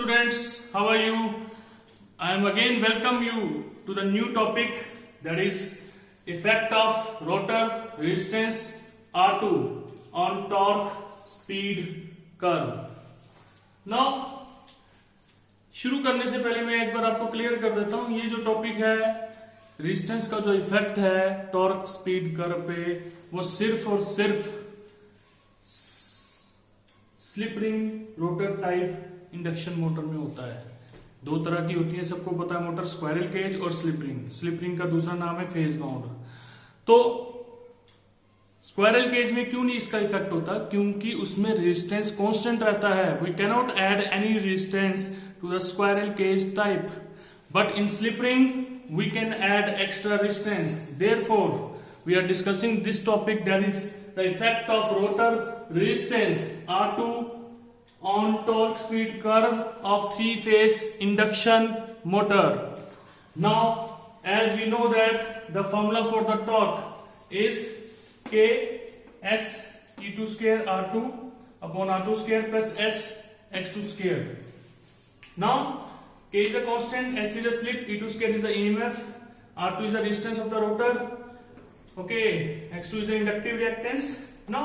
students, how are you? I am again welcome you to the new topic, that is effect of rotor resistance R2 on torque speed curve. Now शुरू करने से पहले मैं एक बार आपको clear कर देता हूं, ये जो टॉपिक है रेजिस्टेंस का जो इफेक्ट है टॉर्क स्पीड कर्व पे, वो सिर्फ और सिर्फ slip ring rotor type induction motor में होता है। दो तरह की होती है, सबको पता है मोटर, स्क्वायरल केज और स्लिप रिंग। स्लिप रिंग का दूसरा नाम है फेज बाउंड। तो स्क्वायरल केज में क्यों नहीं इसका इफेक्ट होता? क्योंकि उसमें रेजिस्टेंस कांस्टेंट रहता है। We cannot add any resistance to the squirrel cage type, but in slip ring we can add extra resistance. Therefore we are discussing this topic, that is the effect of rotor resistance R2 on torque speed curve of three-phase induction motor. Now as we know that the formula for the torque is K S E2 square R2 upon R2 square plus S X2 square. Now K is a constant, S is a slip, E2 square is a EMF, R2 is a resistance of the rotor, okay, X2 is a inductive reactance. Now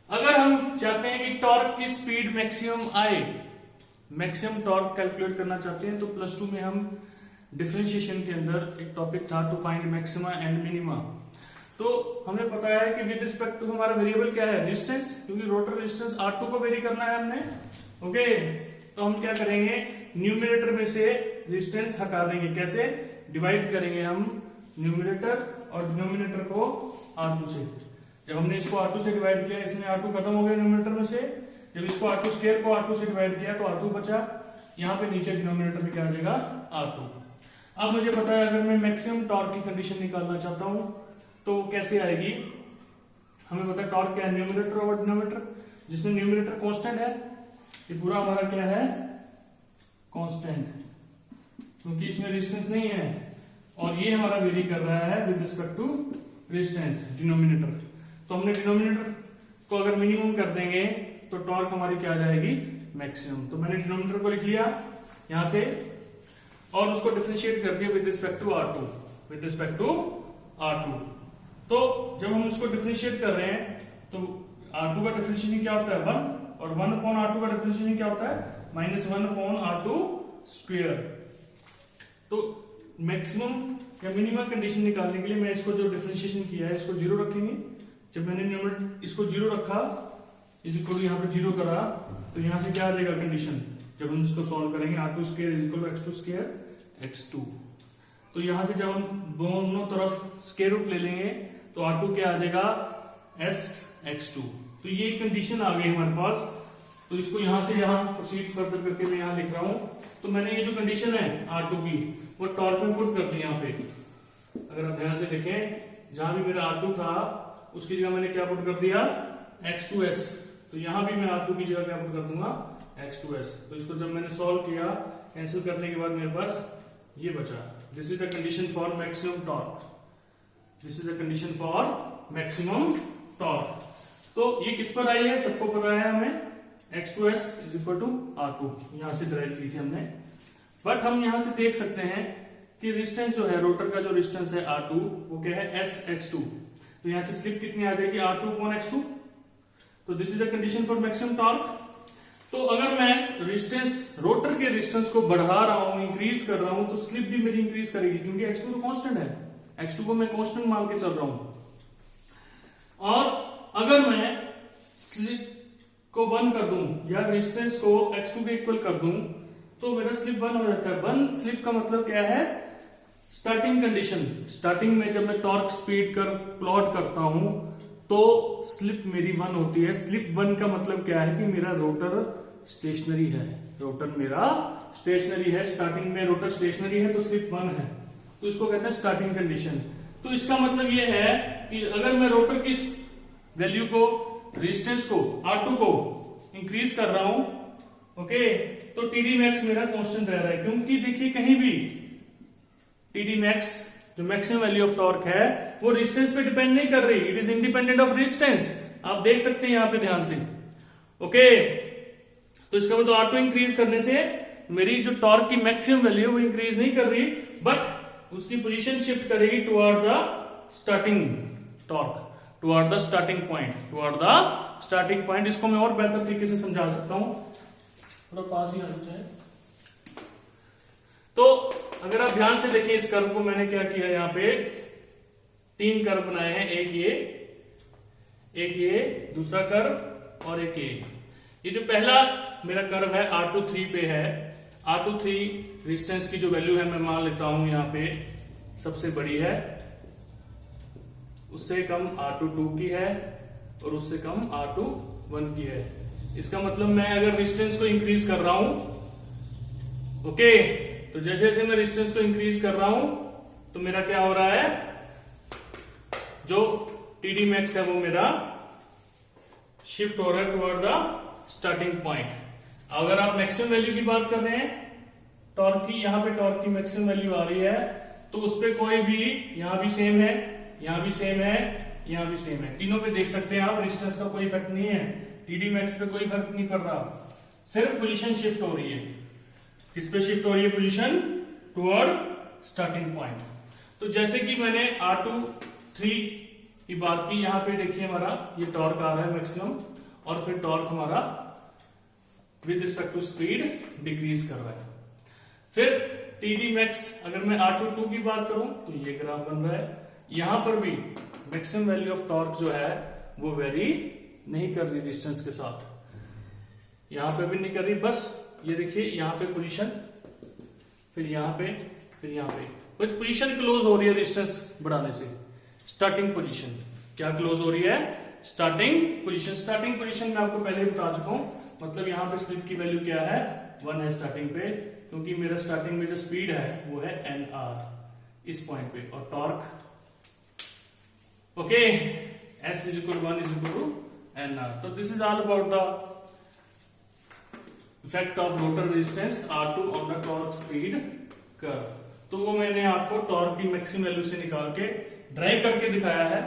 अगर हम चाहते हैं कि torque की speed maximum आए, maximum torque calculate करना चाहते हैं, तो +2 में हम डिफरेंशिएशन के अंदर एक टॉपिक था to find maxima and minima. तो हमें पता है कि विद रिस्पेक्ट टू हमारा वेरिएबल क्या है, रेजिस्टेंस, क्योंकि रोटर रेजिस्टेंस R2 को वेरी करना है हमने, ओके। तो हम क्या करेंगे, न्यूमरेटर में से रेजिस्टेंस हटा देंगे। कैसे? डिवाइड करेंगे हम न्यूमरेटर और डिनोमिनेटर को R2 से। जब हमने इसको R2 से डिवाइड किया, इसमें R2 खत्म हो गया न्यूमरेटर में से। जब इसको R2 स्क्वायर को R2 से डिवाइड किया तो R2 बचा। यहाँ पे नीचे डिनोमिनेटर में क्या आ जाएगा, R2। अब मुझे पता है अगर मैं मैक्सिमम टॉर्क की कंडीशन निकालना चाहता हूं तो कैसे आएगी। हमें पता है टॉर्क क्या है, न्यूमरेटर और डिनोमिनेटर, जिसमें न्यूमरेटर कांस्टेंट है, ये पूरा हमारा क्या है, कांस्टेंट, क्योंकि इसमें रेजिस्टेंस नहीं है, और ये हमारा वेरी कर रहा है with respect to resistance denominator. तो हमने डिनोमिनेटर को अगर मिनिमम कर देंगे तो टॉर्क हमारी क्या आ जाएगी, मैक्सिमम। तो मैंने डिनोमिनेटर को लिख लिया यहां से और उसको डिफरेंशिएट कर दिया with respect to R2, with respect to R2। तो जब हम उसको डिफरेंशिएट कर रहे हैं तो R2 का डिफरेंशिएशन क्या होता है, 1, और 1 अपॉन R2 का डिफरेंशिएशन क्या होता है, -1 अपॉन R2 स्क्वायर। तो मैक्सिमम या मिनिमम कंडीशन निकालने के लिए मैं इसको जो डिफरेंशिएशन किया है इसको 0 रखेंगे। जब मैंने न्यूमरेटर इसको 0 रखा, इज इक्वल टू यहाँ पे 0 करा, तो यहां से क्या आ जाएगा कंडीशन, जब हम इसको सॉल्व करेंगे, R2 square is equal to X2 square X2। तो यहां से जब हम दोनों तरफ स्क्वायर रूट ले लेंगे तो R2 क्या आ जाएगा, S X2। तो ये कंडीशन आ गई हमारे पास। तो इसको यहां से यहां प्रोसीड फर्दर करके मैं यहां लिख रहा हूं। तो मैंने ये जो कंडीशन है R2 की वो टॉर्क में पुट कर दी यहाँ पे। अगर आप ध्यान से देखें, जहां भी मेरा R2 था उसकी जगह मैंने क्या पुट कर दिया, X2S। तो यहां भी मैं R2 की जगह क्या पुट कर दूंगा, X2S। तो इसको जब मैंने सॉल्व किया, कैंसिल करने के बाद मेरे पास ये बचा। This is the condition for maximum torque, this is the condition for maximum torque. तो ये किस पर आई है, सबको पता है हमें, X2S is equal to R2, यहां से डायरेक्ट लिखी हमने। बट हम यहां से देख सकते हैं कि रेजिस्टेंस जो है, रोटर का जो रेजिस्टेंस है R2, वो क्या है, S X2। तो यहां से स्लिप कितनी आ जाएगी, R2 अपॉन X2। तो this is the condition for maximum torque. तो अगर मैं रेजिस्टेंस, रोटर के रेजिस्टेंस को बढ़ा रहा हूं, इंक्रीज कर रहा हूं, तो स्लिप भी मेरी इंक्रीज करेगी, क्योंकि X2 तो कांस्टेंट है, X2 को मैं कांस्टेंट मान के चल रहा हूं। और अगर मैं स्लिप को 1 कर दूं या रेजिस्टेंस को X2 के इक्वल कर दूं तो मेरा स्लिप 1 हो जाता है। 1 स्लिप का मतलब क्या है, स्टार्टिंग कंडीशन। स्टार्टिंग में जब मैं टॉर्क स्पीड कर्व प्लॉट करता हूं तो स्लिप मेरी 1 होती है। स्लिप 1 का मतलब क्या है कि मेरा रोटर स्टेशनरी है, रोटर मेरा स्टेशनरी है। स्टार्टिंग में रोटर स्टेशनरी है तो स्लिप 1 है, तो इसको कहते हैं स्टार्टिंग कंडीशन। तो इसका मतलब ये है कि अगर मैं रोटर की वैल्यू को, रेजिस्टेंस को, R2 को इंक्रीज कर रहा हूं, ओके, तो TD मैक्स मेरा कांस्टेंट रह रहा है। क्योंकि देखिए कहीं भी TD मैक्स जो मैक्सिमम वैल्यू ऑफ टॉर्क है वो रेजिस्टेंस पे डिपेंड नहीं कर रही, it is independent of resistance. आप देख सकते हैं यहां पे ध्यान से, ओके। तो इसका मतलब R2 इंक्रीज करने से मेरी जो टॉर्क की मैक्सिमम वैल्यू है वो इंक्रीज नहीं कर रही, बट उसकी पोजीशन शिफ्ट करेगी toward the starting torque, toward the starting point, toward the starting point. इसको मैं और बेहतर तरीके से समझा सकता हूं, थोड़ा पास ही आ जाए। तो अगर आप ध्यान से देखें इस कर्व को, मैंने क्या किया, यहां पे 3 कर्व बनाए हैं, एक ये, दूसरा कर्व और एक ये जो पहला मेरा कर्व है R2 3 पे है। R2 3 रेजिस्टेंस की जो वैल्यू है मैं मान लेता हूं यहां पे सबसे बड़ी है, उससे कम R2 2 की है और उससे कम R2 1 की है। इसका मतलब मैं अगर रेजिस्टेंस को इंक्रीज कर रहा हूं, ओके, तो जैसे जैसे मैं रेजिस्टेंस को इंक्रीज कर रहा हूं तो मेरा क्या हो रहा है, जो TD मैक्स है वो मेरा शिफ्ट हो रहा है टुवर्ड द स्टार्टिंग पॉइंट। अगर आप मैक्सिमम वैल्यू की बात कर रहे हैं टॉर्क की, यहां पे टॉर्क की मैक्सिमम वैल्यू आ रही है, तो उस पर कोई भी, यहां भी सेम है, यहां भी सेम है, यहां भी सेम है, तीनों पे देख सकते हैं आप, रेजिस्टेंस का कोई इफेक्ट नहीं है, TD मैक्स पे कोई फर्क नहीं पड़ रहा, सिर्फ पोजीशन शिफ्ट हो रही है। किस पे शिफ्ट हो रही है पोजीशन? Toward starting point. तो जैसे कि मैंने R2 3 की बात की, यहां पे देखिए हमारा ये टॉर्क आ रहा है मैक्सिमम, और फिर टॉर्क हमारा with respect to speed decrease कर रहा है। फिर TD मैक्स, अगर मैं R2 2 की बात करूं तो ये ग्राफ बन रहा है, यहां पर भी मैक्सिमम वैल्यू ऑफ टॉर्क जो है वो वेरी नहीं कर रही डिस्टेंस के साथ, यहां पे भी नहीं कर रही, बस ये देखिए यहां पे पोजीशन, फिर यहां पे, फिर यहां पे, बस पोजीशन क्लोज हो रही है रेजिस्टेंस बढ़ाने से। स्टार्टिंग पोजीशन क्या क्लोज हो रही है? Starting position. स्टार्टिंग पोजीशन मैं आपको पहले ही बता चुका हूं, मतलब यहां पे स्लिप की वैल्यू क्या है? 1 है स्टार्टिंग पे, क्योंकि मेरा स्टार्टिंग में जो स्पीड है वो है NR इस पॉइंट पे, और टॉर्क ओके S = 1 = NR। तो this is all about the effect of rotor resistance R2 on the torque speed curve. तो वो मैंने आपको टॉर्क की मैक्सिमम वैल्यू से निकाल के ड्राइव करके दिखाया है।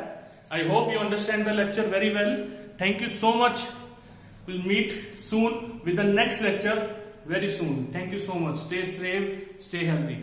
I hope you understand the lecture very well. Thank you so much. We'll meet soon with the next lecture very soon. Thank you so much. Stay safe, stay healthy.